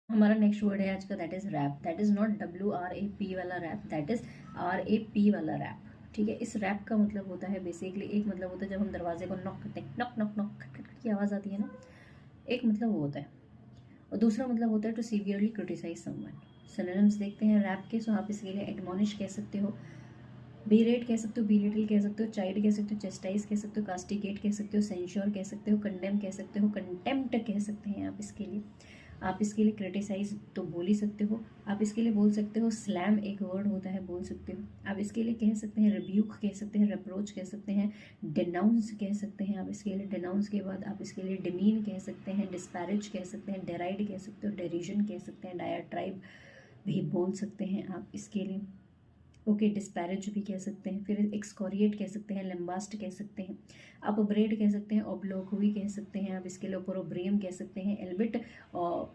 हमारा next word है आज का, that is rap. That is not WRAP वाला रैप, दैट इज RAP वाला रैप। ठीक है, इस रैप का मतलब होता है बेसिकली, एक मतलब होता है जब हम दरवाजे को नॉक करते हैं, नॉक नॉक नॉक खट खट की आवाज़ आती है ना, एक मतलब वो होता है। और दूसरा मतलब होता है to severely criticise someone. Synonyms देखते हैं रैप के। सो आप इसके लिए एडमोनिश कह सकते हो, बीरेट कह सकते हो, बीलिटिल कह सकते हो, चाइल्ड कह सकते हो, चेस्टाइज कह सकते हो, कास्टिगेट कह सकते हो, सेंश्योर कह सकते हो, कंडेम कह सकते हो, कंटेम्प्ट कह सकते हैं आप इसके लिए। आप इसके लिए क्रिटिसाइज तो बोल ही सकते हो। आप इसके लिए बोल सकते हो स्लैम, एक वर्ड होता है, बोल सकते हो। आप इसके लिए कह सकते हैं रिब्यूक कह सकते हैं, रिप्रोच कह सकते हैं, डिनाउंस कह सकते हैं आप इसके लिए। डिनाउंस के बाद आप इसके लिए डिमीन कह सकते हैं, डिस्पैरेज कह सकते हैं, डेराइड कह सकते हो, डेरिजन कह सकते हैं, डायाट्राइब भी बोल सकते हैं आप इसके लिए। ओके, डिस्पैरेज भी कह सकते हैं। फिर एक्सकोरिएट कह सकते हैं, लम्बास्ट कह सकते हैं, अपब्रेड कह सकते हैं, ओब्लोक्वी कह सकते हैं आप इसके लिए, ओपोरोब्रियम कह सकते हैं, एल्बिट और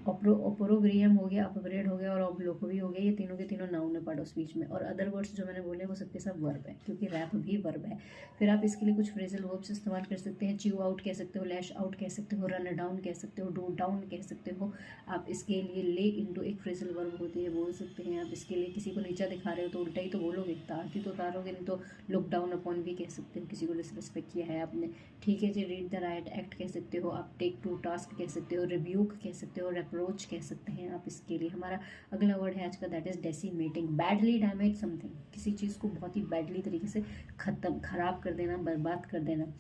ओपोरोब्रियम हो गया, अपग्रेड हो गया और ओब्लोक्वी हो गया। ये तीनों के तीनों नाउन है पार्ट ऑफ स्पीच में। और अदर वर्ड्स जो मैंने बोले वो सबके सब वर्ब है, क्योंकि रैप भी वर्ब है। फिर आप इसके लिए कुछ फ्रेजल वर्ब्स इस्तेमाल कर सकते हैं। च्यू आउट कह सकते हो, लैश आउट कह सकते हो, रन डाउन कह सकते हो, डू डाउन कह सकते हो। आप इसके लिए ले इनटू एक फ्रेजल वर्ब होती है, बोल सकते हैं आप इसके लिए। किसी को नीचा दिखा रहे हो तो उल्टा ही तो बोलोगे, ताकि तो उतारोगे नहीं, तो लुक डाउन अपॉन भी कह सकते हो, किसी को डिसरिस्पेक्ट किया है आपने। ठीक है जी, रीड द राइट एक्ट कह सकते हो आप, टेक टू टास्क कह सकते हो, रिव्यूक कह सकते हो, रेप्रोच कह सकते हैं आप इसके लिए। हमारा अगला वर्ड है आज का, that is decimating, badly damage something, किसी चीज़ को बहुत ही बैडली तरीके से खत्म, खराब कर देना, बर्बाद कर देना।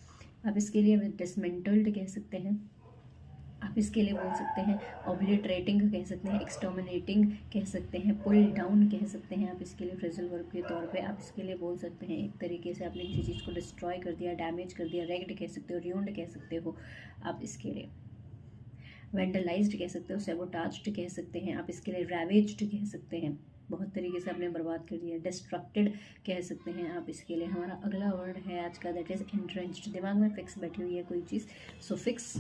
आप इसके लिए डिसमेंटल्ड कह सकते हैं। आप इसके लिए बोल सकते हैं ऑब्लिटरेटिंग कह सकते हैं, एक्सटर्मिनेटिंग कह सकते हैं, पुल डाउन कह सकते हैं आप इसके लिए फ्रेजल वर्ब के तौर पे। आप इसके लिए बोल सकते हैं एक तरीके से आपने किसी चीज़ को डिस्ट्रॉय कर दिया, डैमेज कर दिया, रेग्ड कह सकते हो, रियून्ड कह सकते हो आप इसके लिए। वेंडलाइज्ड कह सकते हो, सेबोटाज्ड कह सकते हैं आप इसके लिए, रैवेज्ड कह सकते हैं, बहुत तरीके से आपने बर्बाद कर दिया, डिस्ट्रक्टेड कह सकते हैं आप इसके लिए। हमारा अगला वर्ड है आज का, दैट इज एंट्रेंच्ड, दिमाग में फिक्स बैठी हुई है कोई चीज़, सो फिक्स,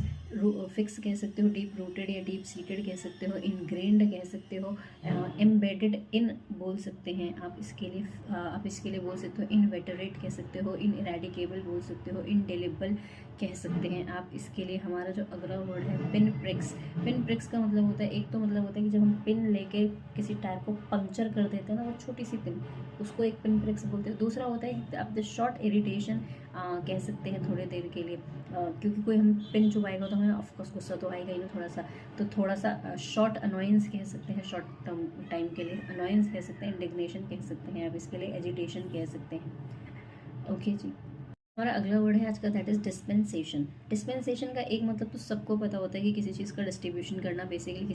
फिक्स कह सकते हो, डीप रूटेड या डीप सीटेड कह सकते हो, इनग्रेन्ड कह सकते हो, एम्बेडेड इन बोल सकते हैं आप इसके लिए। आप इसके लिए बोल सकते हो इनवेटरेट कह सकते हो, इन इरेडिकेबल बोल सकते हो, इनडेलिबल कह सकते हैं आप इसके लिए। हमारा जो अगला वर्ड है पिन प्रिक्स। पिन प्रिक्स का मतलब होता है, एक तो मतलब होता है कि जब हम पिन लेके किसी टायर को पंक्चर कर देते हैं ना, वो छोटी सी पिन, उसको एक पिन प्रिक्स बोलते हैं। दूसरा होता है आप द शॉर्ट इरिटेशन कह सकते हैं थोड़ी देर के लिए, क्योंकि कोई हम पिन चुभाएगा तो हमें ऑफकोर्स गुस्सा तो आएगा ही ना थोड़ा सा, तो थोड़ा सा शॉर्ट अनोयंस कह सकते हैं, शॉर्ट टर्म टाइम के लिए अनोयंस कह सकते हैं, इंडिग्नेशन कह सकते हैं आप इसके लिए, एजिटेशन कह सकते हैं। ओके जी, हमारा अगला वर्ड है आज का, दैट इज डिस्पेंसेशन। डिस्पेंसेशन का एक मतलब तो सबको पता होता है कि किसी चीज़ का डिस्ट्रीब्यूशन करना, बेसिकली